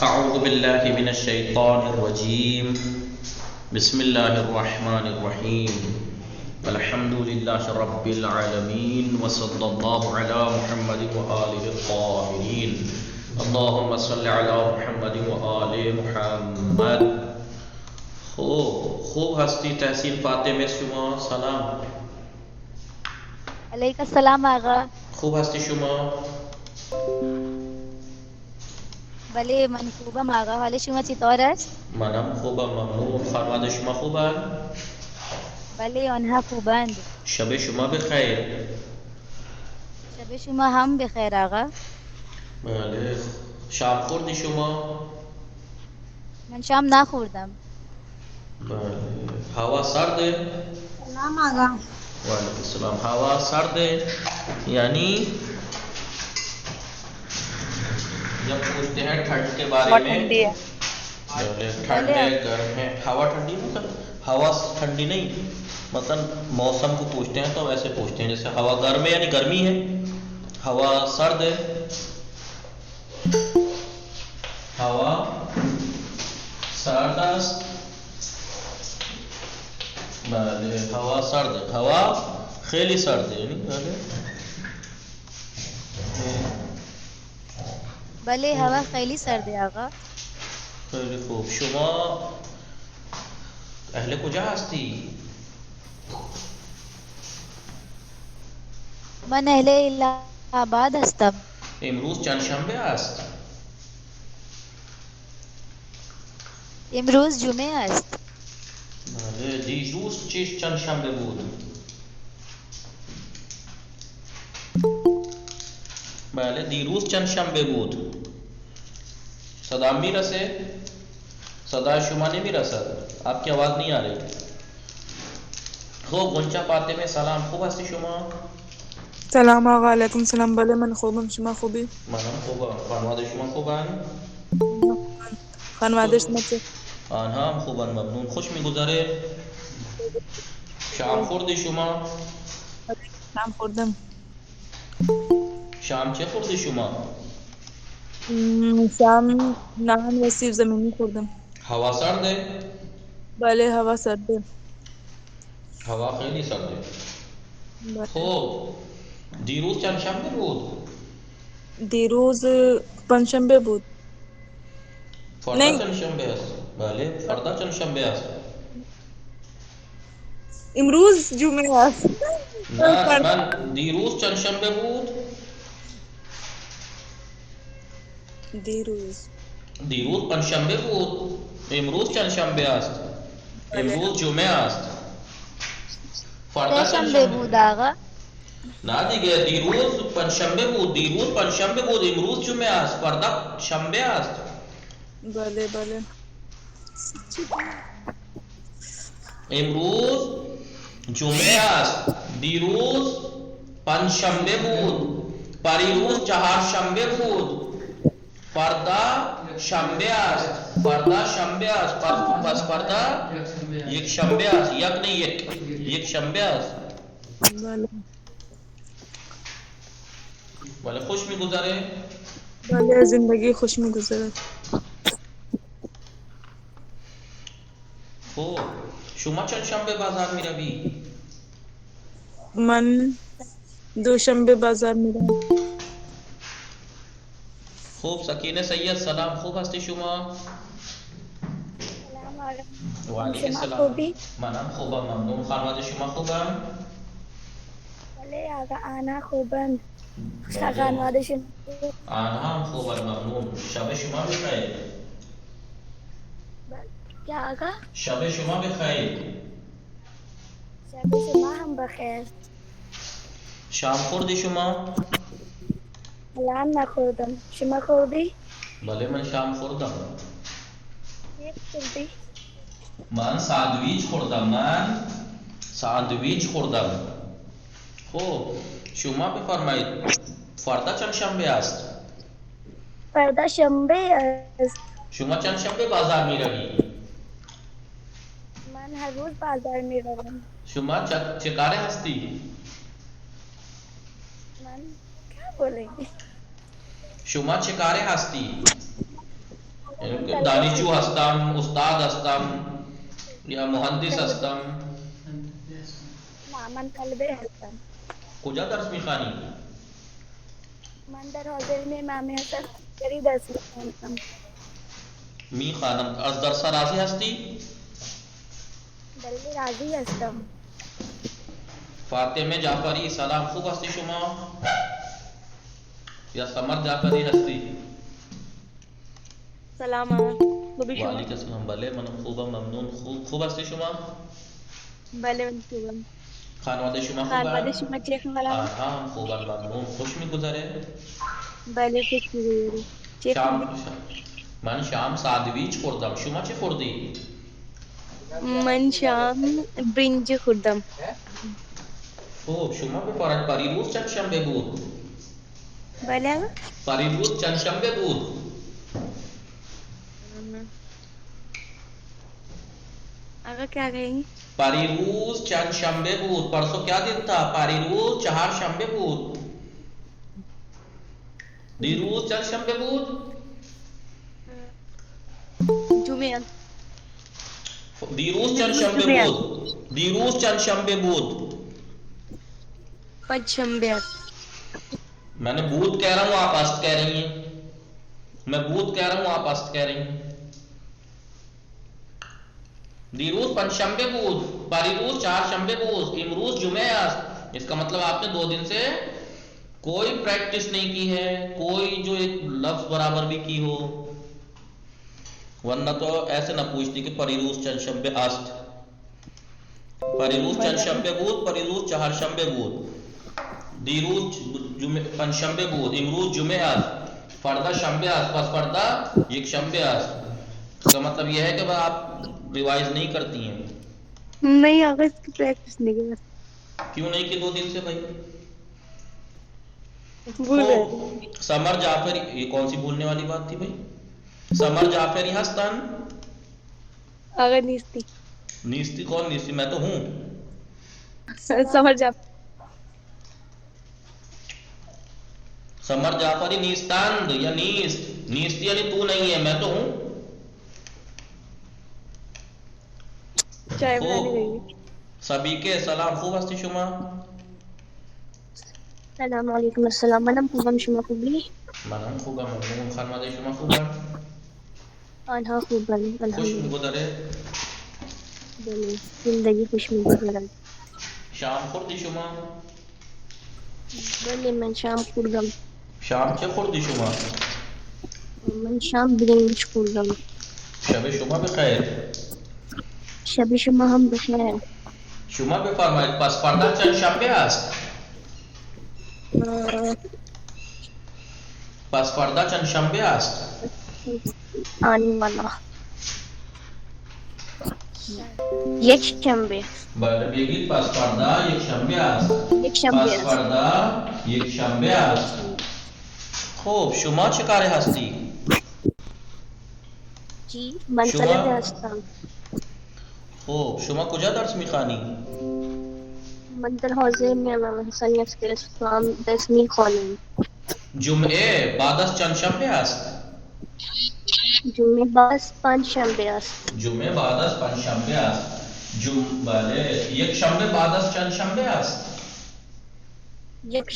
أعوذ بالله من الشيطان الرجيم. بسم الله الرحمن الرحيم. الحمد لله رب العالمين وصلى الله على محمد وآله الطاهرين. اللهم صل على محمد وآل محمد. خوب هستی تحسین فاطمه شما سلام. علیک السلام آقا. خوب هستی شما؟ بله من خوبم آقا. حال شما چطور است؟ منم خوبم ممنون. خانواده شما خوبن؟ بله آنها خوبند. شب شما بخیر. شب شما هم بخیر آقا. بله. شام خوردی شما؟ من شام نخوردم. بله. هوا سرده؟ سلام آقا. وعلیکم السلام. هوا سرده یعنی جب پوچھتے ہیں ٹھنڈ کے بارے میں ٹھنڈ ہے گرم ہے ہوا ٹھنڈی مطلب ہوا ٹھنڈی نہیں مطلب موسم کو پوچھتے ہیں تو ایسے پوچھتے ہیں جیسے ہوا گرم ہے یعنی گرمی ہے ہوا سرد ہے ہوا سرد است بله هوا سرده هوا خیلی سرده یعنی بله هوا خیلی سرده آقا. خیلی خوب. شما اهل کجا هستی؟ من اهل الہ آباد هستم. امروز چند شنبه است؟ امروز جمعه است. بله. دیروز چند شنبه بود؟ بله دیروز چند شنبه بود؟ صدا میرسه؟ صدای شما نمیرسد. آپ کی آواز نہیں آ رہی. خوب غنچہ فاطمه سلام. خوب هستی شما؟ سلام آقا. علیکم السلام. بله من خوبم. شما خوبی؟ منم خوبم. خانواده شما خوبن؟ خانواده شما چه؟ آنها هم خوبن ممنون. خوش میگذره؟ شام خوردی شما؟ شام خوردم. شام چه خوردی شما؟ شام نان و سیب زمینی خوردم. هوا سرده؟ بله هوا سرده. هوا خیلی سرده. بله. خب دیروز چند شنبه بود؟ دیروز پنجشنبه بود. فردا نہیں چند شنبه است؟ بله فردا چند شنبه است؟ امروز جمعه است. نه من دیروز چند شنبه بود؟ دیروز پنجشنبه بود. امروز چند شنبه است؟ امروز جمعه است. فردا چند شنبه شنبه بود آقا. نه دیگه دیروز پنجشنبه بود. امروز جمعه است. فردا شنبه است. بله بله. امروز جمعه است. دیروز پنجشنبه بود. پریروز چهارشنبه بود. فردا شنبه است. پس فردا یک شنبه است. یک شنبه است. بله بله خوش میگذره؟ بله زندگی خوش میگذرد. خب شما چند شنبه بازار میروی؟ من دوشنبه بازار میرم. خوب سکینه سید سلام. خوب هستی شما؟ سلام آقا. و علیکم شما السلام. خوبی؟ منم خوبم ممنون. خانواده شما خوبم؟ بله آقا آنها خوبند. بله. خانواده شما آنها هم خوبن ممنون. شب شما بخیر. کیا آقا؟ شب شما بخیر. شب شما هم بخیر. شام خوردی شما؟ الان نخوردم. شما خوردی؟ بله من شام خوردم. چی خوردی؟ من ساندویچ خوردم. خب شما بفرمایید فردا چند شنبه است؟ فردا شنبه است. شما چند شنبه بازار می روی؟ من هر روز بازار می روم. شما چه کاره هستی؟ من کیا بولیں گی؟ شما چه کاره هستی؟ دانشجو هستم، استاد هستم یا مهندس هستم. نه من طالبه هستم. کجا درس میخوانی؟ من در حاضر امام حسن عسکری درس میخوانم. میخوانم. از درس راضی هستی؟ بله راضی هستم. فاطمه جعفری سلام، خوب هستی شما؟ یا سمر جعفری هستی؟ سلام آقا. خوبی شما؟ وعلیکم السلام. بله من خوبم، ممنون. خوب هستی شما؟ بله من خوبم. خانواده شما خانواده خوبن؟ شما چه خبر؟ آنها هم خوبن، ممنون. خوش میگذره؟ بله خوش میگذره. چه خوردی؟ من شام ساندویچ خوردم. شما چه خوردی؟ من شام برنج خوردم. خب شما بفرمایید پریروز چند شنبه بود؟ بله آقا. پریروز چند شنبه بود؟ آقا کیا کہیں؟ پریروز چند شنبه بود. پرسوں کیا دن تھا؟ پریروز چہار شنبه بود. دیروز چند شنبه بود؟ جمعه. دیروز چند شنبه بود؟ دیروز چند شنبه بود؟ پنج شنبه. میں نے بود کہہ رہا ہوں، آپ است کہہ رہی ہیں. میں بود کہہ رہا ہوں، آپ است کہہ رہی ہیں. دیروز پنج شنبه بود، پریروز چہار شنبه بود، امروز جمعہ است. اس کا مطلب آپ نے 2 دن سے کوئی پریکٹس نہیں کی ہے، کوئی جو ایک لفظ برابر بھی کی ہو، ورنہ تو ایسے نہ پوچھتی کہ پریروز چند شنبه است. پریروز چند شنبه بود، پریروز چهار شنبه بود، دیروز پنج شنبه بود، امروز جمعه است، فردا شنبه است، پس فردا یک شنبه است. اس کا مطلب یہ ہے کہ آپ ریوائز نہیں کرتی ہیں. نہیں آقا اس کی پریکٹس نہیں کی. کیوں نہیں کی 2 دن سے بھائی؟ بھول گئے تھے. سمر جعفری، یہ کون سی بھولنے والی بات تھی بھائی؟ سمر جعفری ہستن؟ آقا نیستی. نیستی کون نیستی؟ میں تو ہوں. سمجھ جا. سمر جعفری نیستند یا نیست؟ نیستی یعنی تو نہیں ہے، میں تو ہوں. چائے بنانے گئی. سبھی کے سلام، خوب هستی شما؟ سلام علیکم. السلام. منم خوبم. شما خوبی؟ منم خوبم، ممنون. خانواده شما خوبن؟ آنها خوبن خوش الحمدلله. میگذره؟ بله زندگی خوش میگذرد. شام خوردی شما؟ بله من شام خوردم. شام چه خوردی شما؟ من شام برنج خوردم. شب شما بخیر. شب شما هم بخیر. شما بفرمایید پس فردا چند شنبه است؟ پس فردا چند شنبه است؟ آنے والا یک شنبه. بله بگید پس فردا یک شنبه است. یک شنبه پس است. فردا یک شنبه است. خب شما چه کاره هستی؟ جی من شما؟ طلبه هستم. خب شما کجا درس میخوانی؟ من در حوزه امام حسن عسکری اسلام درس میخوانم. جمعه بعد از چند شنبه است؟ جمعه بعد از پنج شنبه است. جمعه بعد از پنج شنبه است. بله یک شنبه بعد از چند شنبه است؟ یک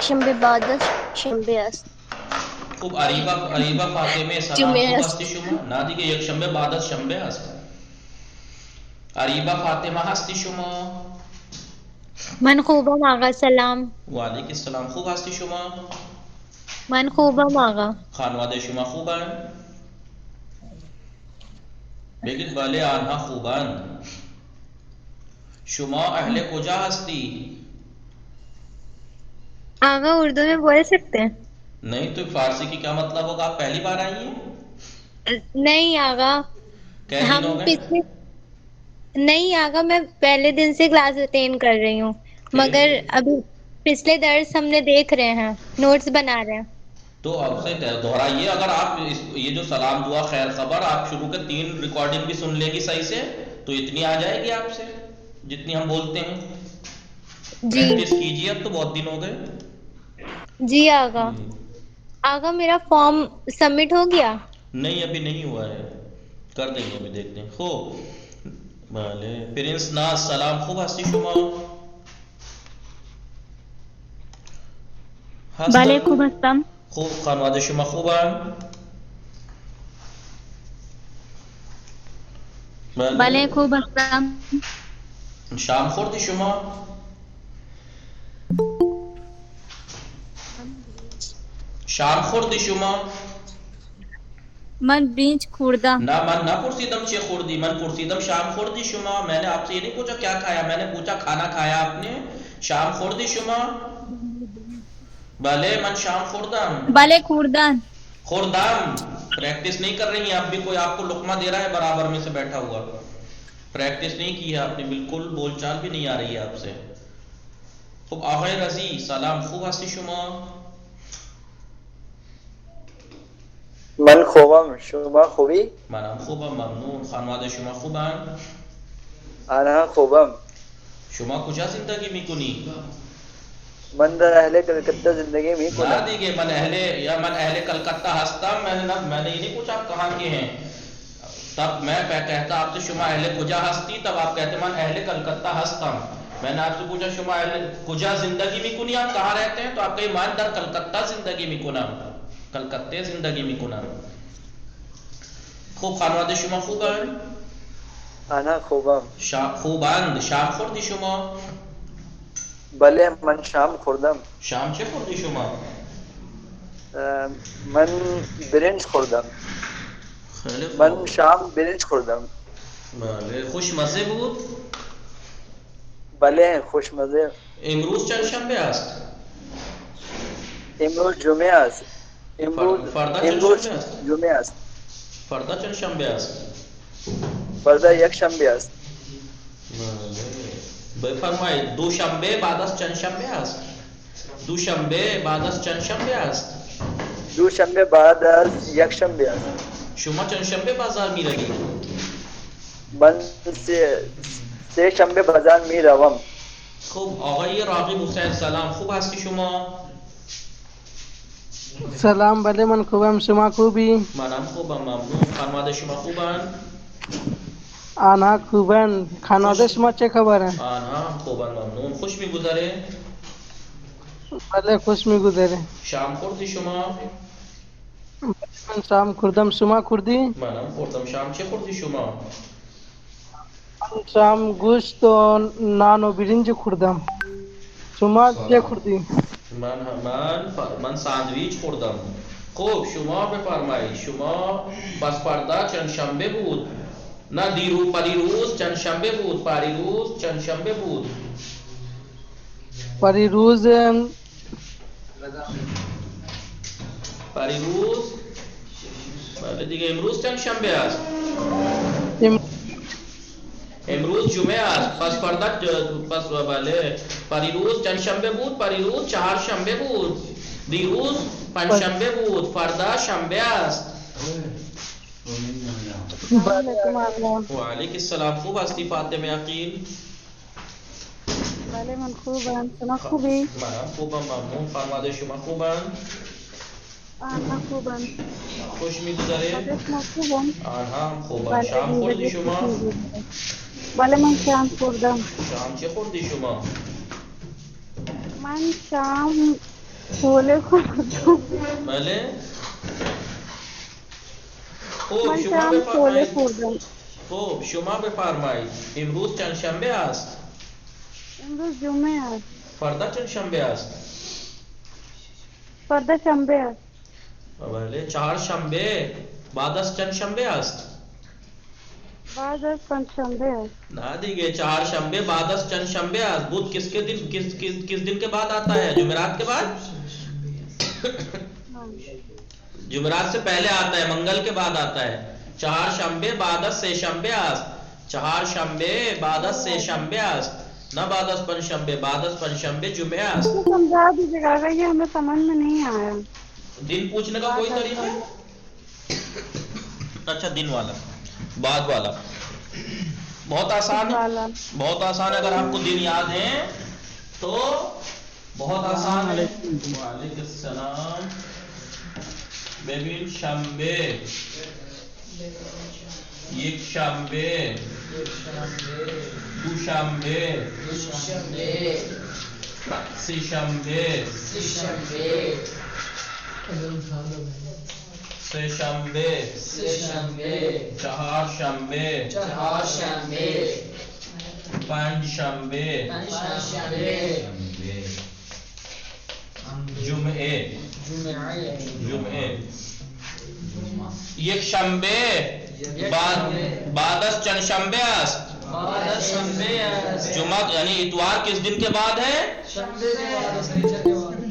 شنبه بعد از شنبه است. خوب عریبا فاطمه سلام، جمعه خوب است. هستی شما؟ نه دیگه یک شنبه بعد از شنبه است. عریبا فاطمه هستی شما؟ من خوبم آقا. سلام. وعلیکم السلام. خوب هستی شما؟ من خوبم آقا. خانواده شما خوبن؟ بگید بله آنها خوبن. شما اهل کجا هستی؟ آقا اردو میں بول سکتے ہیں؟ نہیں تو فارسی کی کیا مطلب ہوگا؟ آپ پہلی بار آئی ہیں؟ نہیں آقا کئے دن ہم ہو گئے؟ پچھلے نہیں آقا میں پہلے دن سے کلاس اٹینڈ کر رہی ہوں، مگر ابھی پچھلے درس ہم نے دیکھ رہے ہیں، نوٹس بنا رہے ہیں. تو اب سے دہرائیے. اگر آپ یہ جو سلام دعا خیر خبر آپ شروع کے 3 ریکارڈنگ بھی سن لیں گی صحیح سے تو اتنی آ جائے گی آپ سے جتنی ہم بولتے ہیں. جی پریکٹس کیجیے، اب تو بہت دن ہو گئے. جی آقا. آقا میرا فارم سبمٹ ہو گیا؟ نہیں ابھی نہیں ہوا ہے، کر دیں گے ابھی، دیکھتے ہیں. خوب بله پرنس ناز سلام، خوب هستی شما؟ بله هستن؟ خوب هستم. خوب خانواده شما خوبن؟ بله بله. خوب هستم. شام خوردی شما؟ شام خوردی شما؟ من برنج خوردم. نه من نپرسیدم چه خوردی، من پرسیدم شام خوردی شما. میں نے آپ سے یہ نہیں پوچھا کیا کھایا، میں نے پوچھا کھانا کھایا آپ نے؟ شام خوردی شما؟ بله من شام خوردم. بله خوردن. خوردم. پریکٹس نہیں کر رہی ہیں آپ بھی، کوئی آپ کو لقمہ دے رہا ہے برابر میں سے بیٹھا ہوا، پریکٹس نہیں کی ہے آپ نے، بالکل بول چال بھی نہیں آ رہی ہے آپ سے. خوب آقای رضی سلام، خوب هستی شما؟ من خوبم، شما خوبی؟ منم خوبم ممنون. خانواده شما خوبن؟ آنها خوبم. شما کجا زندگی میکنی؟ من در اهل کلکتہ زندگی نه میکنم. دیگه من اهل کلکتہ هستم. میں نے یہ نہیں پوچھا آپ کہاں کے ہیں، تب میں کہتا آپ سے شما اهل کجا هستی، تب آپ کہتے من اهل کلکتہ هستم. میں نے آپ سے پوچھا شما اهل کجا زندگی میکنی، آپ کہاں رہتے ہیں، تو آپ کہیں من در کلکتہ زندگی میکنم، کلکتہ زندگی میکنم. خوب خانواده شما خوبن؟ آنها خوبم. خوبند. شام خوردی شما؟ بله من شام خوردم. شام چه خوردی شما؟ من برنج خوردم. خیلی خوب. من شام برنج خوردم. بله خوشمزه بود؟ بله خوشمزه. امروز چند شنبه است؟ امروز جمعه است. فردا چند امروز شنبه است؟ جمعه است. فردا چند شنبه است؟ فردا یک شنبه است. بله بفرمایید. دوشنبه بعد از چند شنبه است؟ دوشنبه بعد از چند شنبه است؟ دوشنبه بعد از یک شنبه است. شما چند شنبه بازار می روید؟ من سه شنبه بازار می روم. خوب آقای راغب حسین سلام، خوب هستی شما؟ سلام، بله من خوبم، شما خوبی؟ منم خوبم ممنون. خانواده شما خوبن؟ آنها خوبن. خانواده شما چه خبره؟ آنها هم خوبن ممنون. خوش میگذره؟ بله خوش میگذره. شام خوردی شما؟ من شام خوردم، شما خوردی؟ منم خوردم. شام چه خوردی شما؟ من شام گوشت و نان و برنج خوردم. شما چه خوردی؟ من ساندویچ خوردم. خوب شما بفرمایید. شما پس فردا چند شنبه بود؟ نه پریروز چند شنبه بود، پریروز چند شنبه بود؟ پریروز بله دیگه امروز چند شنبه است؟ امروز جمعه است. پس فردا پس بله پریروز چند شنبه بود؟ پریروز چهار شنبه بود، دیروز پنج شنبه بود، فردا شنبه است. و علیک السلام. خوب هستی فاطمه عقیل؟ بله من خوبم. شما خوبی؟ منم خوبم ممنون. خانواده شما خوبن؟ آنها خوبم. خوش میگذره؟ شما خوبم؟ آنها هم خوبن. شام خوردی شما؟ بله من شام خوردم. شام چه خوردی شما؟ من شام چھولے خوردم. بله خوب من شما شام چھولے بفرمایید. خوردم. خوب شما بفرمایید. امروز چند شنبه است؟ امروز جمعه است. فردا چند شنبه است؟ فردا شنبه است. بله چهار شنبه بعد از چند شنبه است؟ بعد از پنج شنبه است. نه دیگه چهار شنبه بعد از چند شنبه است. بود کس دن کے بعد آتا ہے؟ جمعرات کے بعد؟ جمعرات سے پہلے آتا ہے، منگل کے بعد آتا ہے. چهار شنبه بعد از سه شنبه است. چهار شنبه بعد از سه شنبه است، نہ بعد از پنج شنبه. بعد از پنج شنبه جمعه است. سمجھا دیجیے گا، یہ ہمیں سمجھ میں نہیں آیا. دن پوچھنے کا کوئی طریقہ؟ اچھا دن والا، بعد والا بہت آسان ہے. بہت آسان ہے. اگر آپ کو دن یاد ہیں تو بہت آسان ہے. وعلیکم السلام. ببین شنبه یک شنبه دوشنبه سه شنبه سه شنبه چهار شنبه پنج شنبه جمعه یک شنبه بعد از چند شنبه است جمعہ یعنی اتوار کس دن کے بعد ہے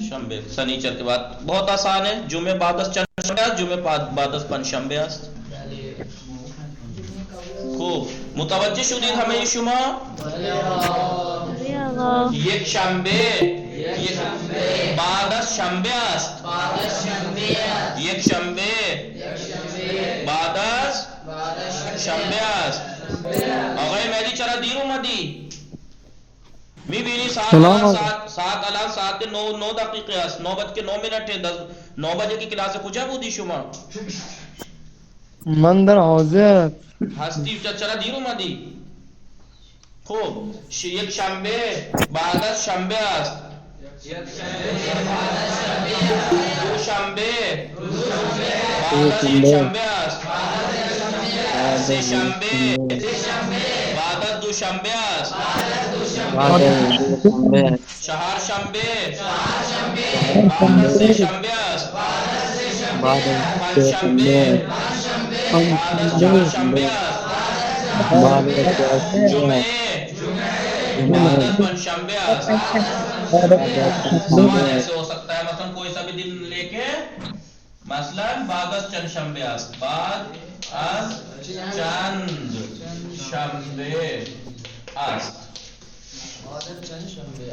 شنبه سنیچر کے بعد بہت آسان ہے جمعه بعد از چند شنبه است جمعه بعد از پنج شنبه است خوب متوجه شدید همه شما یک شنبه بعد از شنبه است یک شنبه بعد از شنبه است آقای مهدی چرا دیر اومدی میبینی ساعت الان ساعت 9 دقیقه است 9:09 9 بجه کی کلاس کجا بودی شما من در حوزه هستی چرا دیر اومدی خوب یک شنبه بعد از شنبه است دوشنبه بعد از یک شنبه است سه شنبه بعد از دوشنبه است چهار شنبه بعد از سه شنبه است پنج شنبه بعد از چهار شنبه است جمعه بعد از پنج شنبه است سوال ایسے ہو سکتا ہے مثلا کوئی سا بھی دن لے کے مثلا بعد از چند شنبه است بعد از چند شنبه است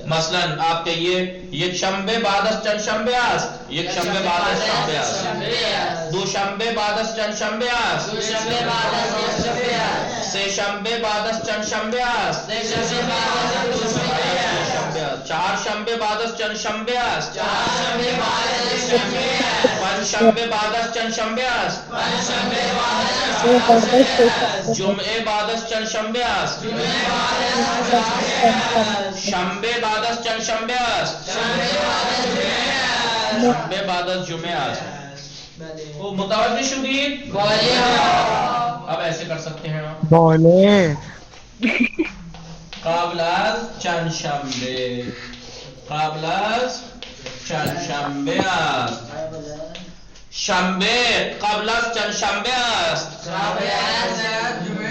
مثلا آپ کہیے یک شنبه بعد از چند شنبه است یک شنبه بعد از شنبه است دو شنبه بعد از چند شنبه است سه شنبه بعد از چند شنبه است چهار شنبه بعد از چند شنبه است پنج شنبه بعد از چند شنبه است جمعه بعد از چند شنبه است شنبه بعد از چند شنبه است شنبه بعد از جمعه است خوب متوجہ شدید اب ایسے کر سکتے ہیں آپ قبل از چند شنبه قبل از چند شنبه است شنبه قبل از چند شنبه است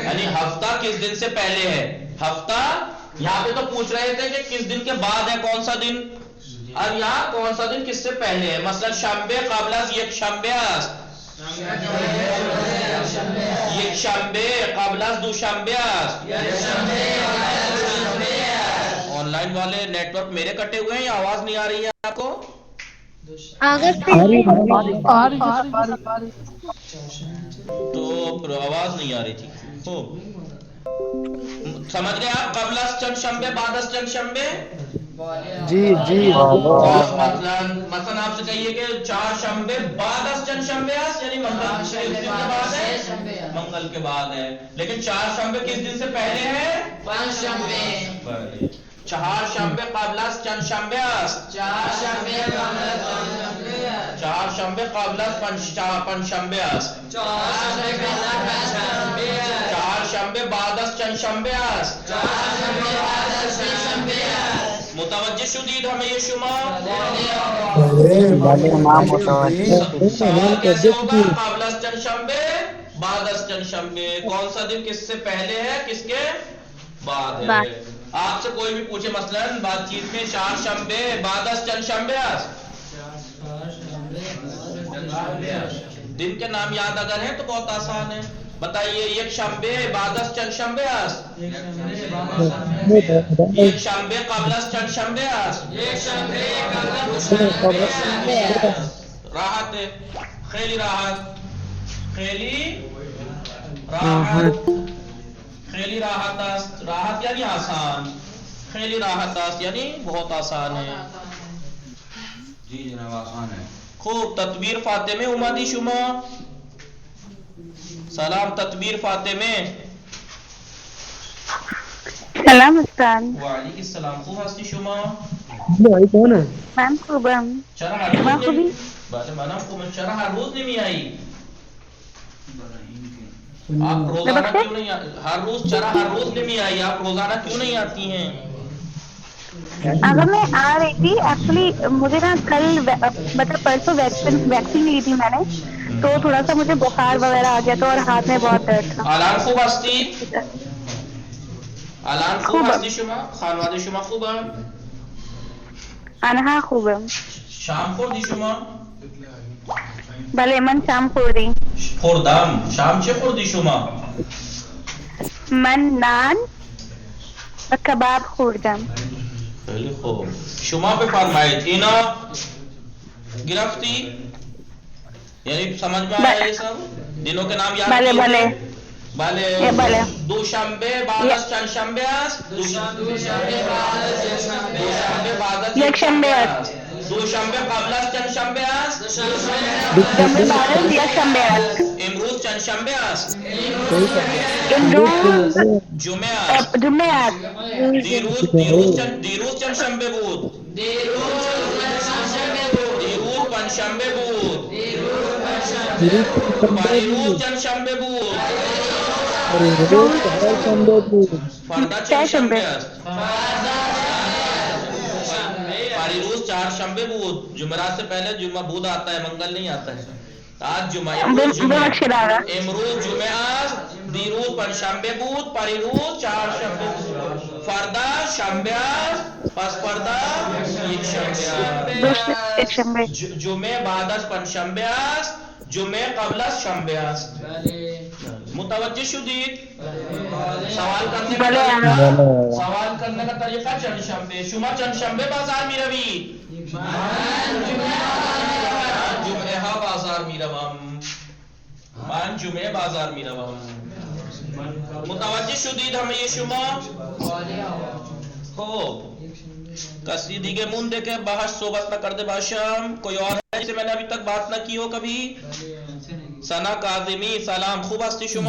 یعنی ہفتہ کس دن سے پہلے ہے ہفتہ یہاں پہ تو پوچھ رہے تھے کہ کس دن کے بعد ہے کون سا دن اور یہاں کون سا دن کس سے پہلے ہے مثلا شنبه قبل از یک شنبه است یک شنبه قبل از دوشنبه است آن لائن والے نیٹ ورک میرے کٹے ہوئے ہیں یا آواز نہیں آ رہی ہے آپ کو اگر تو آواز نہیں آ رہی تھی خوب سمجھ گئے آپ قبل از چند شنبه بعد از چند شنبه جی مثلا آپ سے کہیے کہ چار شنبه بعد از چند شنبه است یعنی منگل کے بعد ہے لیکن چار شنبه کس دن سے پہلے ہے چہار شنبه قبل از چند شنبه است چهار شنبه قبل از پنج شنبه است چهار شنبه بعد از چند شنبه است متوجه شدید همه شما سوال کیسے ہوگا قبل از چند شنبه بعد از چند شنبه کون سا دن کس سے پہلے ہے کس کے بعد ہے آپ سے کوئی بھی پوچھے مثلا بات چیت میں چار شنبه بعد از چند شنبه است دن کے نام یاد اگر ہیں تو بہت آسان ہے بتائیے یک شنبه بعد از چند شنبه است یک شنبه قبل از چند شنبه است راحت ہے خیلی راحت خیلی راحت است راحت یعنی آسان خیلی راحت است یعنی بہت آسان ہے جی جناب آسان ہے خوب تطویر فاطمه اومدی شما؟ سلام تطویر فاطمه. سلام استاد. و علیکم السلام. خوب هستی شما؟ بھائی کون ہے؟ من خوبم. چرا هر شما روز خوبی؟ بله منم خوبم. چرا هر روز نمی آیی؟ آپ روزانہ کیوں نہیں ہر روز چرا ہر روز نمی آئی؟ آپ روزانہ کیوں نہیں آتی ہیں؟ اگر میں آ رہی تھی ایکچولی مجھے نا کل مطلب پرسوں ویکسین لی تھی میں نے تو تھوڑا سا مجھے بخار وغیرہ آ گیا تھا اور ہاتھ میں بہت درد تھا. الان خوب هستی؟ الان خوب خوبم. هستی شما؟ خانواده شما خوبن؟ آنها خوبم. شام خوردی شما؟ بله من شام خوردی. خوردم. شام چه خوردی شما؟ من نان و کباب خوردم. خیلی خوب. شما بفرمایید اینا گرفتی؟ یعنی سمجھ میں آیا یہ سب؟ دنوں کے نام یاد بله کیے بله. تھے؟ بله. بله. دوشنبه بعد از چند شنبه است؟ دوشنبه بعد از یک شنبه است. دوشنبه قبل از چند شنبه است؟ شنبه بعد از یک شنبه است. امروز چند شنبه است؟ امروز جمعه است. جمعه است. دیروز چند شنبه بود؟ دیروز پنجشنبه بود. پریروز چند شنبه بود؟ فردا چند شنبه است؟ پریروز چهار شنبه بود. جمعرات سے پہلے جمعہ بود آتا ہے، منگل نہیں آتا ہے. آج جمعہ امروز جمعه است. دیروز پنجشنبه بود. پریروز چهارشنبه بود. فردا شنبه است. پس فردا یک شنبه است. جمعه بعد از پنجشنبه است. جمعه قبل از شنبه است. متوجه شدید؟ سوال کرنے کا طریقہ چند شنبه. شما چند شنبه بازار می روید؟ جمعه ها بازار می روم. من جمعه بازار می روم. متوجه شدید همه شما؟ خب کسی دیگه مونده که باهاش صحبت نکرده باشم؟ کوئی اور ہے جسے میں نے ابھی تک بات نہ کی ہو کبھی؟ ثنا کاظمی سلام. خوب هستی شما؟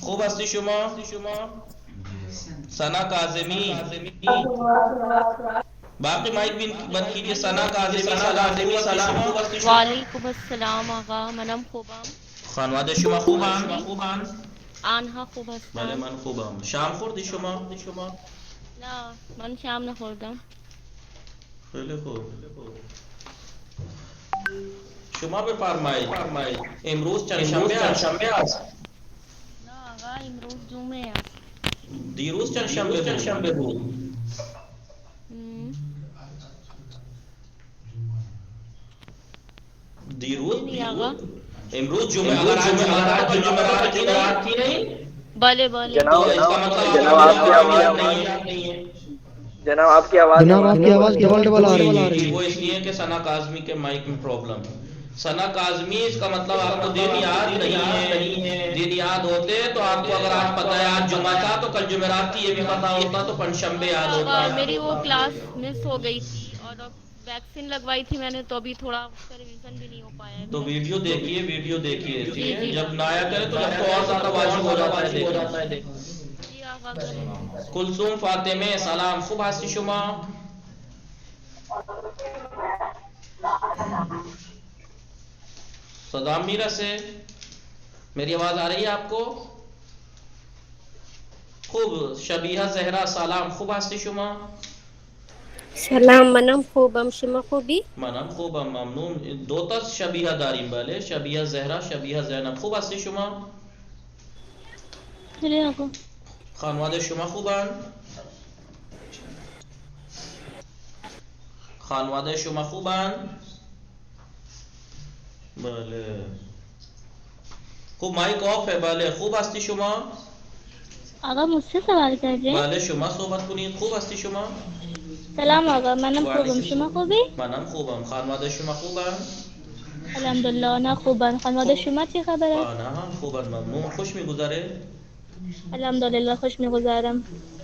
خوب هستی شما؟ ثنا کاظمی. باقی مائک بھی بند کیجیے. ثنا کاظمی سلام. خوب هستی شما؟ وعلیکم السلام آقا. منم خوبم. خانواده شما خوبن؟ آنها خوب بله هستند. من خوبم. شام خوردی شما؟ نه من شام نخوردم. خیلی خوب. شما بفرمایید امروز چند شنبه است؟ نه آقا امروز جمعه است. دیروز چند شنبه بود؟ دیروز نہیں آقا. امروز جمعه. اگر آج جمعرات تھی نہیں؟ بله بله. جناب آپ کی آواز ڈبل آ رہی ہے. وہ اس لیے کہ ثنا کاظمی کے مائک میں پرابلم. ثنا کاظمی اس کا مطلب آپ کو دن یاد نہیں ہے. دن یاد ہوتے تو آپ کو اگر آج پتہ ہے آج جمعہ تھا تو کل جمعرات تھی یہ بھی پتہ ہوتا تو پنجشنبے یاد ہوتا. میری وہ کلاس مس ہو گئی تھی اور اب ویکسین لگوائی تھی میں نے تو ابھی تھوڑا اس کا ریویژن بھی نہیں ہو پایا ہے. تو ویڈیو دیکھیے ٹھیک ہے. جب نہ آیا کرے تو جب تو اور زیادہ واجب ہو جاتا ہے. جی آقا کریں. کلثوم فاطمه سلام. خوب هستی شما؟ صدا میرسه؟ میری آواز آ رہی ہے آپ کو؟ خوب. شبیه زهرا سلام. خوب هستی شما؟ سلام منم خوبم. شما خوبی؟ منم خوبم ممنون. دو تا شبیه داریم. بله شبیه زهرا شبیه زینب. خوب هستی شما؟ بله آقا. خانواده شما خوبن؟ خانواده شما خوبن؟ بله. خوب مایک آف ہے. بله خوب هستی شما؟ آقا مجھ سے سوال کر رہے ہیں؟ بله شما صحبت کنید. خوب هستی شما؟ سلام آقا. منم خوبم. شما خوبی؟ منم خوبم. خانواده شما خوبن؟ الحمدلله نه خوبن. خانواده شما چی خبره؟ نه هم خوبن ممنون. خوش میگذره؟ الحمدلله خوش میگذرم.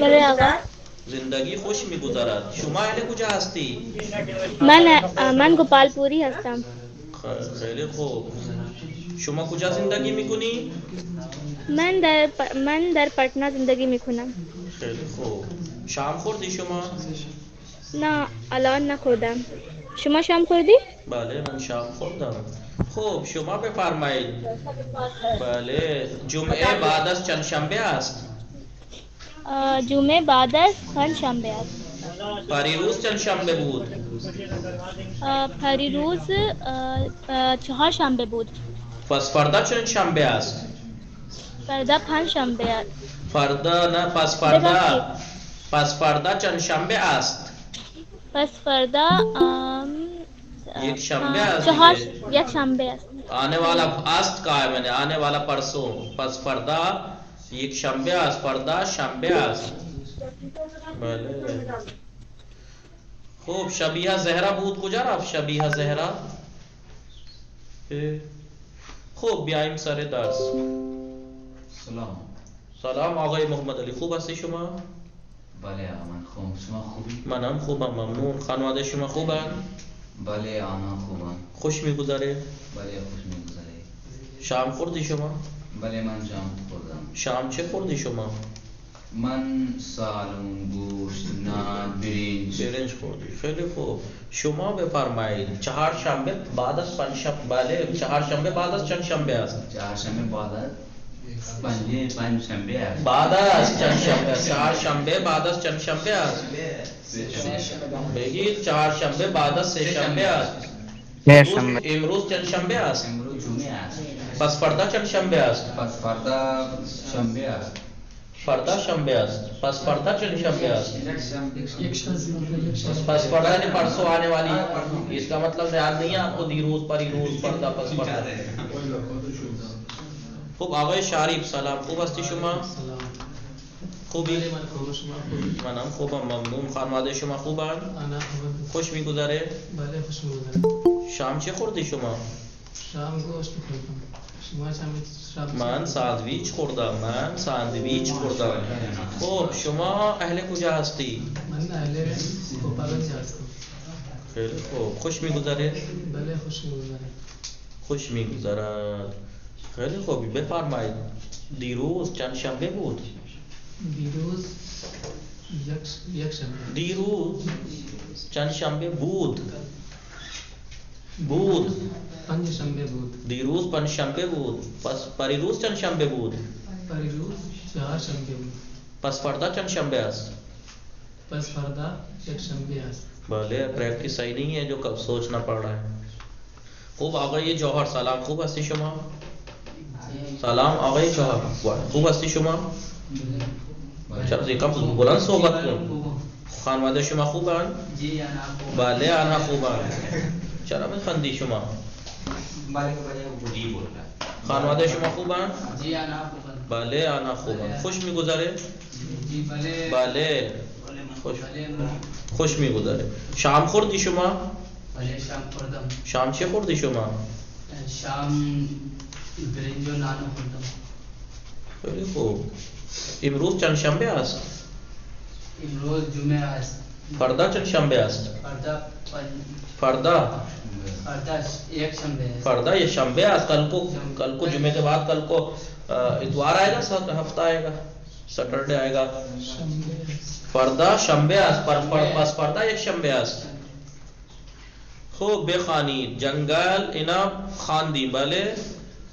بله آقا زندگی خوش می‌گذرد شما اهل کجا هستی؟ من گوپال پوری هستم. خیلی خوب شما کجا زندگی میکنی؟ من در پٹنه زندگی میکنم. خیلی خوب شام خوردی شما؟ نه الان نخوردم. شما شام خوردی؟ بله من شام خوردم. خوب شما بفرمایید. بله جمعه بعد از چند شنبه است؟ جمعه بعد از پنجشنبه است. پریروز چند شنبه بود؟ پریروز چهارشنبه بود. پس فردا چند شنبه است؟ فردا پنجشنبه است. فردا نه پس فردا چند شنبه است؟ پس فردا یک شنبه است یک شنبه است. آنے والا است کہا ہے میں نے آنے والا پرسوں پس فردا یک شنبه است فردا شنبه است بله خوب شبیه زهرا بود کجا رفت شبیه زهرا خوب بیاییم سر درس سلام آقای محمد علی خوب هستی شما بله من خوب شما خوبی منم خوبم ممنون خانواده شما خوبن بله آنها خوبن خوش میگذره بله خوش میگذره شام خوردی شما بله من شام خوردم شام چه خوردی شما من سالون گوشت نان برنج خوردی خیلی خوب شما بفرمایید چهارشنبه بعد از پنجشنبه بله چهارشنبه بعد از چند شنبه است چهارشنبه بعد از پنجشنبه است بعد از چند شنبه چهارشنبه بعد از چند شنبه است بگید چهارشنبه بعد از سه شنبه است امروز چند شنبه است امروز جمعه است پس فردا چند شنبه است پس فردا شنبه است فردا شنبه است پس فردا چند شنبه است پس فردا یعنی پرسوں آنے والی اس کا مطلب یاد نہیں ہے آپ کو دیروز پریروز فردا پس فردا خوب آقای شریف سلام خوب هستی شما خوبی منم خوبم ممنون خانواده شما خوبن خوش میگذره بله خوش میگذره شام چه خوردی شما شام گوشت خوردم شما شام من ساندویچ خوردم خوب شما اهل کجا هستی من اهل گوپالگنج هستم خیلی خوب خوش میگذره بله خوش میگذره خوش میگذرد خیلی خوبی بفرمایید دیروز چند شنبه بود دیروز یک شنبه دیروز چند شنبه بود پنجشنبه بود دیروز پنجشنبه بود پس پریروز چند شنبه بود پریروز چهارشنبه بود پس فردا چند شنبه است پس فردا یک شنبه است بله پریکٹس صحیح نہیں ہے جو کب سوچنا پڑ رہا ہے خوب آقای جوہر سلام خوب هستی شما سلام آقای جوهر خوب هستی شما چرا یکم بلند صحبت کن خانواده شما خوبن بله آنها خوبن چرا میخندی شما خانواده شما خوبن بله آنها خوبن خوش میگذره بله خوش میگذره شام خوردی شما بله شام خوردم شام چه خوردی شما شام برنج و نان خوردم خیلی خوب امروز چند شنبه است امروز جمعه است فردا چند شنبه است فردا یک شنبه است فردا یہ شنبه است کل کو جمعے کے بعد کل کو اتوار آئے گا ہفتہ آئے گا سیٹرڈے آئے گا فردا شنبه است پس فردا یک شنبه است خوب بخوانید جنگل اینا خواندیم بله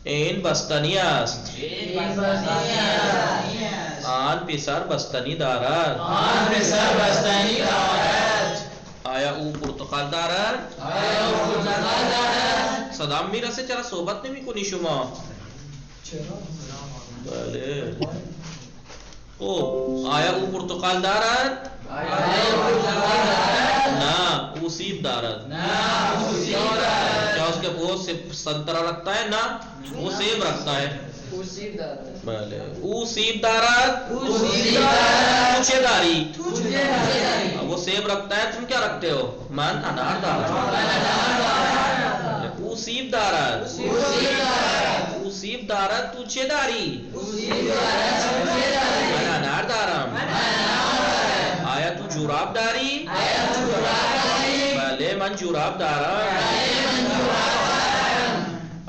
این بستنی است آن پسر بستنی دارد آیا او پرتقال دارد صدام میرسه چرا صحبت نمی‌کنی شما بله خوب آیا او پرتقال دارد نه او سیب دارد کیا اس کے وہ سنترا رکھتا ہے نا وہ سیب رکھتا ہے بله او سیب دارد توچه داری وہ سیب رکھتا ہے تم کیا رکھتے ہو من انار دارد او سیب دارد او usiib darat tu chedari ana anar daram aya tu jurab dari bale man jurab daram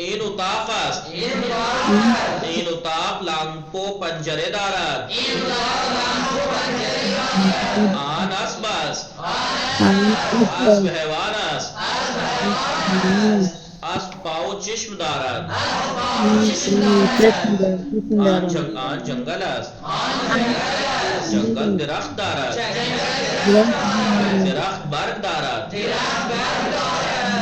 in utafas in utaf lampu panjare darat an asbas asb haywanas asb pao chishm darat an jangalas jangal dirakht darat dirakht barg darat।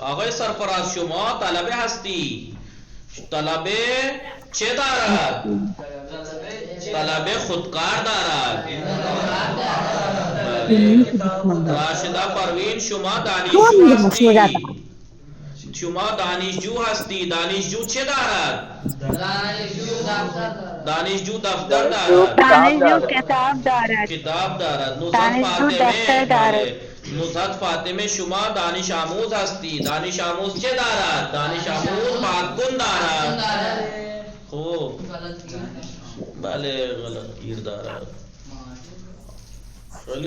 آقای سرفراز شما طلبه هستی، طلبه چه دارد؟ طلبه خودکار دارد. راشدہ پروین شما دانشجو هستی، شما دانشجو هستی، دانشجو چه دارد؟ دانشجو دفتر دارد، دانشجو کتاب دارد، کتاب دارد. دانشجو دفتر دارد. نصرت فاطمه شما دانش آموز هستی، دانش آموز چه دارد؟ دانش آموز پادکن دارد. خوب بله غلط گیر دارد.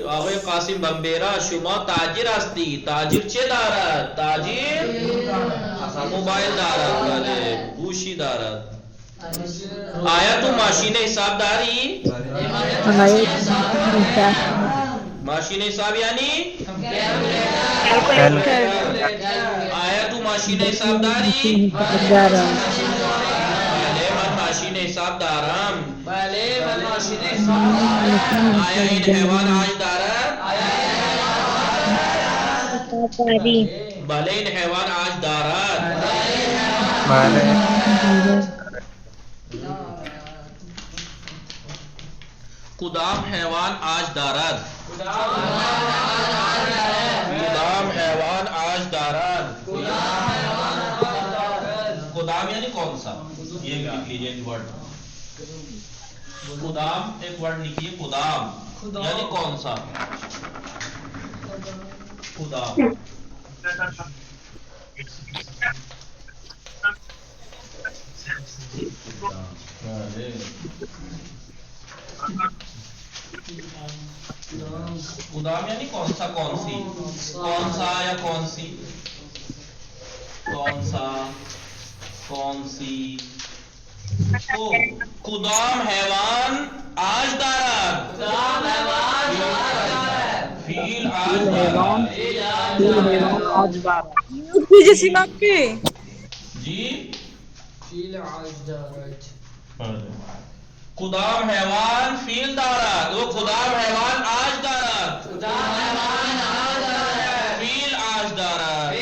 آقای قاسم بمبیرا شما تاجر هستی، تاجر چه دارد؟ تاجر موبایل دارد، بله گوشی دارد. آیا تو ماشین حساب داری؟ ماشین حساب یعنی آیا تو ماشین حساب داری؟ بله من ماشین حساب دارم. بله من ماشین حساب دارم. آیا این حیوان آج دارد؟ بله این حیوان آج دارد. بله کدام حیوان آج دارد؟ کدام حیوان آج دارد؟ کدام یعنی کون سا؟ یہ لکھ لیجئے ایک ورڈ. کدام ایک ورڈ لکھیے، کدام یعنی کون سا؟ کدام کدام یعنی کون سا، کون سی، کون سا یا کون سی، کون سا کون سی. تو کدام حیوان آج دارد؟ فیل آج دارد. جی فیل آج دارد. کدام حیوان فیل دارد؟ وہ کدام حیوان آج دارد. فیل آج دارد.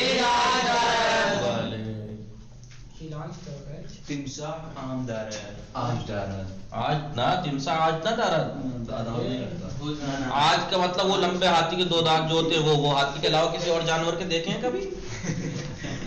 تمساح عام دارد. آج دارد. آج نہ تمساح آج نہ دارد. آج کا مطلب وہ لمبے ہاتھی کے دو دانت جو ہوتے ہیں وہ ہاتھی کے علاوہ کسی اور جانور کے دیکھے ہیں کبھی؟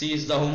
13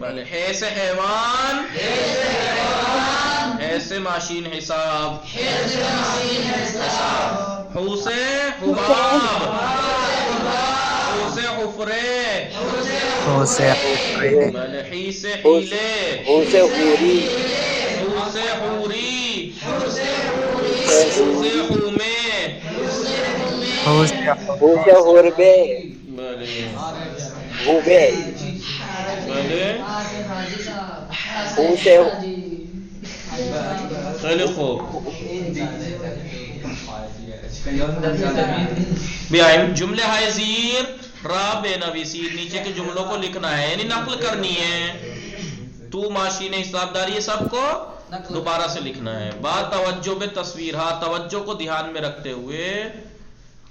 بھلے ہے سے حیوان، ہے سے ماشین حساب، ہو سے حباب، ہو سے حفرے، ہو سے بھلے ہی سے حیلے، ہو سے حوری، ہو سے حوری، ہو سے ہو سے حومے، ہو سے ہو سے حربے، بھلے حوبے، بھلے ہو سے خیلی خوب. بیائیم جملے ہائے زیر را بے نویسی، نیچے کے جملوں کو لکھنا ہے یعنی نقل کرنی ہے. تو ماشین حساب داری یہ سب کو دوبارہ سے لکھنا ہے. با توجہ بے تصویر، ہاں توجہ کو دھیان میں رکھتے ہوئے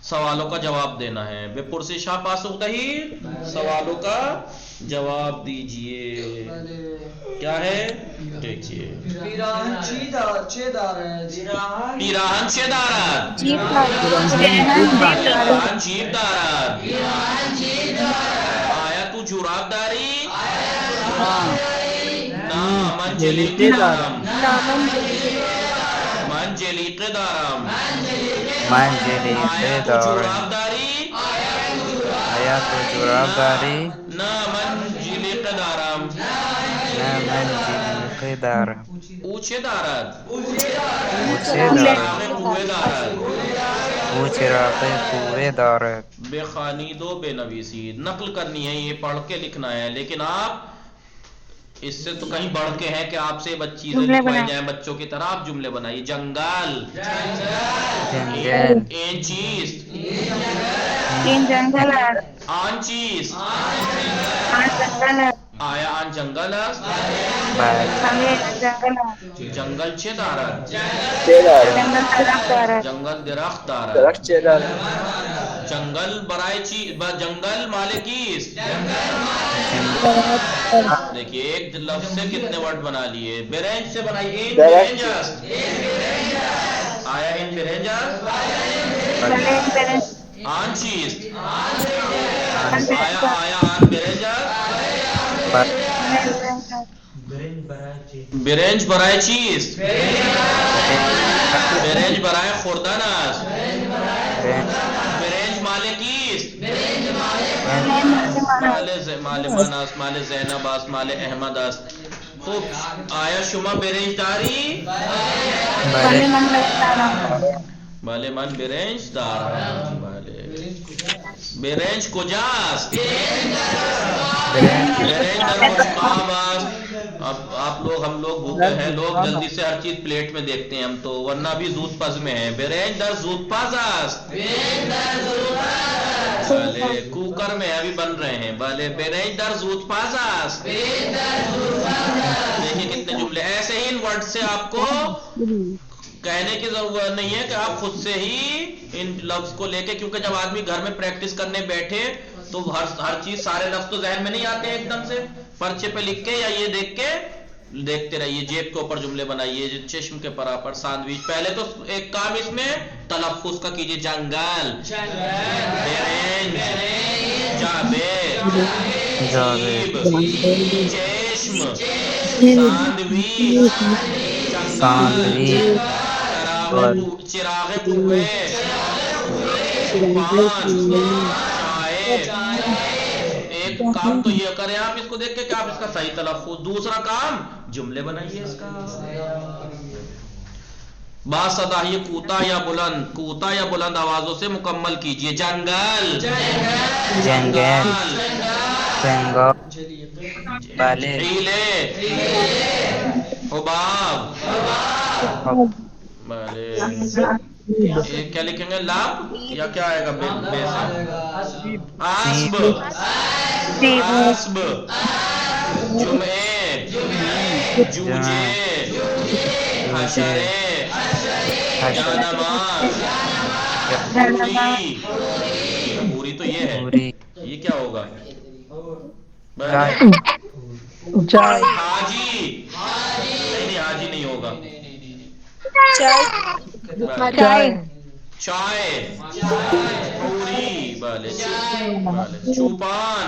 سوالوں کا جواب دینا ہے. بے پرسشا پاسخ دہی، سوالوں کا جواب دیجئے. کیا ہے دیکھیے. پیراہن چی دارد؟ پیراہن چه دارد؟ پیراهن جیب دارد. آیا تو جوراب داری؟ نه من جلیقه دارم. من جلیقه دارم. من جلیقه آیا تو جوراب داری؟ آیا تو جوراب داری؟ نه من جلیقه دارم. نه من جلیقه دارم. او چه دارد؟ او چه دارد؟ چراغ قوه دارد. او چراغ قوه دارد. بخوانید و بنویسید. نقل کرنی ہے، یہ پڑھ کے لکھنا ہے، لیکن آپ اس سے تو کہیں بڑھ کے ہے کہ آپ سے چیزیں لکھوائی جائیں بچوں کی طرح. آپ جملے بنائیے. جنگل، جنگل، این چیز، این جنگل ہے، آن چیز. آن جنگل ہے، آیا آن جنگل است؟ بله. ہمیں جنگل ہے، جنگل چه دارد؟ چه دارد؟ جنگل درخت دارد، جنگل درخت دارد. درخت چه دارد؟ جنگل برای چی؟ جنگل مال کیست؟ دیکھیے ایک لفظ سے کتنے ورڈ بنا لیے. برنج سے بنائیے. این برنج است. آیا این برنج است؟ آن چیز. آیا آن برنج است؟ برنج برای چیست؟ برنج برای خوردن است. برنج مال کیست؟ مال من است، مال زینب است، مال احمد است. خب آیا شما برنج داری؟ بله من برنج دارم. بله برنج کجاست؟ برنج در مشقاب است. اب آپ لوگ ہم لوگ بھوکے ہیں، لوگ جلدی سے ہر چیز پلیٹ میں دیکھتے ہیں ہم تو، ورنہ بھی زود پز میں ہے. برنج در زود پز است. بله کوکر میں ابھی بن رہے ہیں. بله برنج در زود پز است. دیکھیں کتنے جملے. ایسے ہی ان ورڈ سے آپ کو کہنے کی ضرورت نہیں ہے کہ آپ خود سے ہی ان لفظ کو لے کے، کیونکہ جب آدمی گھر میں پریکٹس کرنے بیٹھے تو ہر چیز سارے لفظ تو ذہن میں نہیں آتے ایک دم سے. پرچے پہ لکھ کے یا یہ دیکھ کے دیکھتے رہیے. جیب کے اوپر جملے بنائیے. چشم کے پراپر سینڈوچ. پہلے تو ایک کام اس میں تلفظ کا کیجیے. جنگل، برنج، جابے، جیب، چشم، ساندویچ، چراغ قوے، پان، چائے. ایک کام تو یہ کریں آپ اس کو دیکھ کے کہ آپ اس کا صحیح تلفظ. دوسرا کام جملے بنائیے اس کا. با صداہی کوتا یا بلند، کوتا یا بلند آوازوں سے مکمل کیجئے. جنگل، جنگل، جنگل، بله، حیلے، حباب. بلے یہ کیا لکھیں گے؟ لاب یا کیا آئے گا؟ بے سے آسب، آسب، جمعے، جوجے، حشرے، جانماز، پوری. پوری تو یہ ہے. یہ کیا ہوگا؟ حاجی. نہیں حاجی نہیں ہوگا. چائے، پوری. بلے چوپان،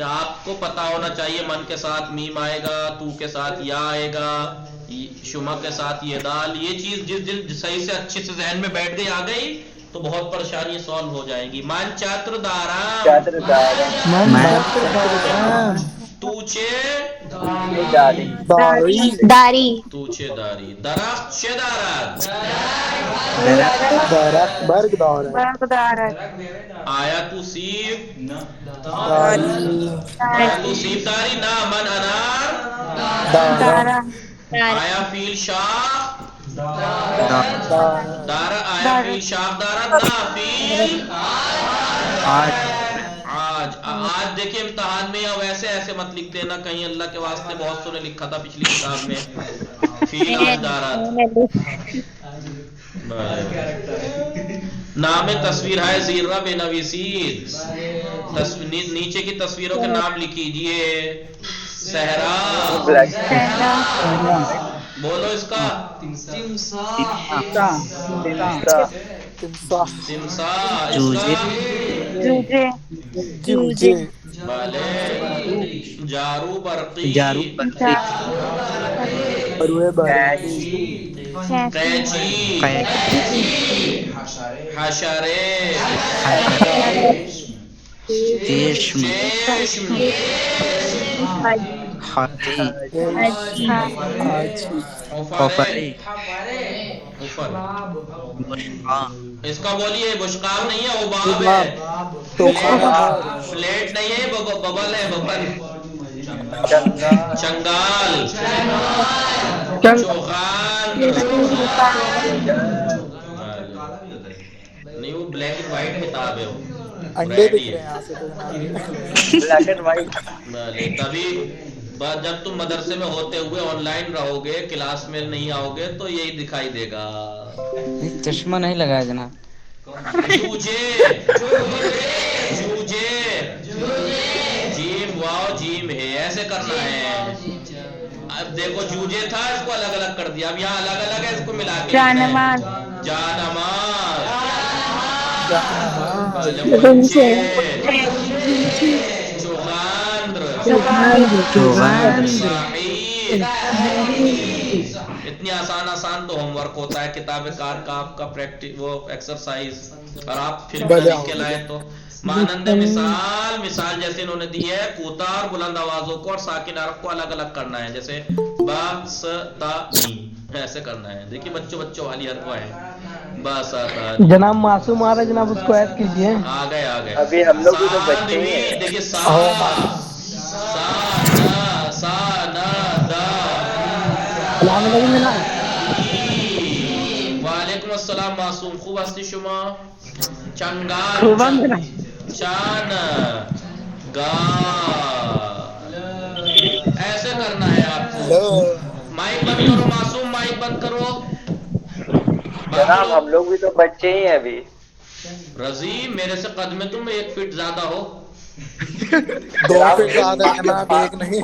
کہ آپ کو پتا ہونا چاہیے من کے ساتھ میم آئے گا، تو کے ساتھ یا آئے گا، شما کے ساتھ یہ دال، یہ چیز جس دل صحیح سے اچھے سے ذہن میں بیٹھ گئی آ گئی تو بہت پریشانی سالو ہو جائیں گی. من چتر دارم توچے داری توچے داری. درخت چه دارد؟ درخت برگ دارد. آیا تو سیب؟ داری. آیا تو سیب داری؟ نه. من انار؟ دارا. آیا فیل شاخ؟ دارا. آیا فیل شاخ دارد؟ نه. فیل آج دیکھیں امتحان میں یا ویسے ایسے مت لکھ دینا کہیں اللہ کے واسطے، بہت سو نے لکھا تھا پچھلی کتاب میں فیل آج دارد. نام تصویر ہے زیرہ بے نویسید. نیچے کی تصویروں کے نام لکھیجئے. صحرا، بولو اس کا. تمساح، جوجے. جارو برقی، روئے برقی. قینچی، حشرے، چشم، اس کا بولیے بشقاب نہیں ہے، عباب ہے. پلیٹ نہیں ہے، ببل ہے. ببل. چنگال، چوخان. نہیں وہ بلیک اینڈ وائٹ کتاب ہے. انڈے دکھ رہے ہیں یہاں سے تو بلیک اینڈ وائٹ. تبھی جب تم مدرسے میں ہوتے ہوئے آن لائن رہو گے، کلاس میں نہیں آؤ گے تو یہی دکھائی دے گا. چشمہ نہیں لگایا جناب. جوجے، جیم واو جیم ہے، ایسے کرنا ہے. اب دیکھو جوجے تھا، اس کو الگ الگ کر دیا. اب یہاں الگ الگ ہے، اس کو ملا کے جانماز، جانماز. اتنی آسان تو ہوم ورک ہوتا ہے کتاب کار کا آپ کا پریکٹس وہ ایکسرسائز، اور آپ پھر لکھ کے لائے تو. مانند مثال جیسے انہوں نے دی ہے، کوتا اور بلند آوازوں کو اور ساکن حرف کو الگ الگ کرنا ہے. جیسے با س تا نی، ایسے کرنا ہے. دیکھیے بچوں والی حرف ہے. بس جناب معصوم آ رہا ہے جناب، اس کو ایڈ کیجیے. آ گئے ابھی ہم لوگ بھی تو بچے ہی ہیں. دیکھیے سا نا دا. السلام علیکم جناب. وعلیکم السلام معصوم، خوب هستی شما؟ چنگال، چان گا، ایسے کرنا ہے آپ کو. مائک بند کرو معصوم، مائک بند کرو. جناب ہم لوگ بھی تو بچے ہی ہیں ابھی. رضی میرے سے قد میں تم 1 فٹ زیادہ ہو. 2 فٹ زیادہ جناب، 1 نہیں.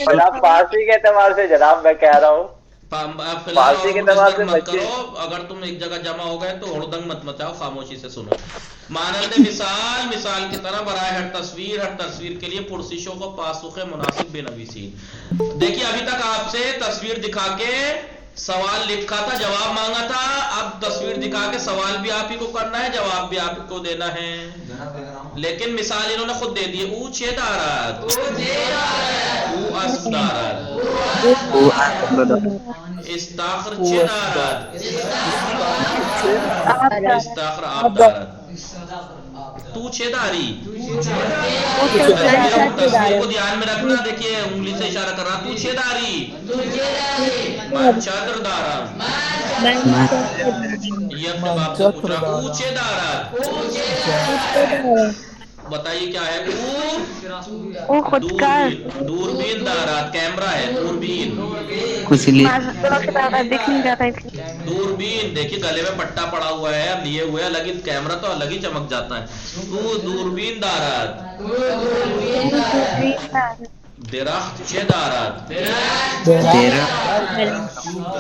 جناب فارسی کے اعتبار سے جناب میں کہہ رہا ہوں، فارسی کے اعتبار سے مت بچے. کرو. اگر تم ایک جگہ جمع ہو گئے تو ہڑدنگ مت مچاؤ، خاموشی سے سنو. مانند مثال کی طرح برائے ہر تصویر کے لیے پرسشوں کو پاسخ مناسب بے نویسین. دیکھیے ابھی تک آپ سے تصویر دکھا کے سوال لکھا تھا، جواب مانگا تھا. اب تصویر دکھا کے سوال بھی آپ ہی کو کرنا ہے، جواب بھی آپ کو دینا ہے. لیکن مثال انہوں نے خود دے دی. او چھ دارد، او اسب دارد، استاخر چھ دارد، استاخر آب دارد. تو چھ داری. تصویر کو دھیان میں رکھنا. دیکھیے انگلی سے اشارہ کر رہا. تو چھ داری. من چادر دارم. یہ اپنے باپ سے پوچھ رہا. او چھ دارد. بتائیے کیا ہے؟ دوربین دارد. کیمرہ ہے، دوربین. دوربین دیکھیے گلے میں پٹا پڑا ہوا ہے، لیے ہوئے الگ ہی، کیمرہ تو الگ ہی چمک جاتا ہے. تو دوربین دارد. درخت چھ دارد.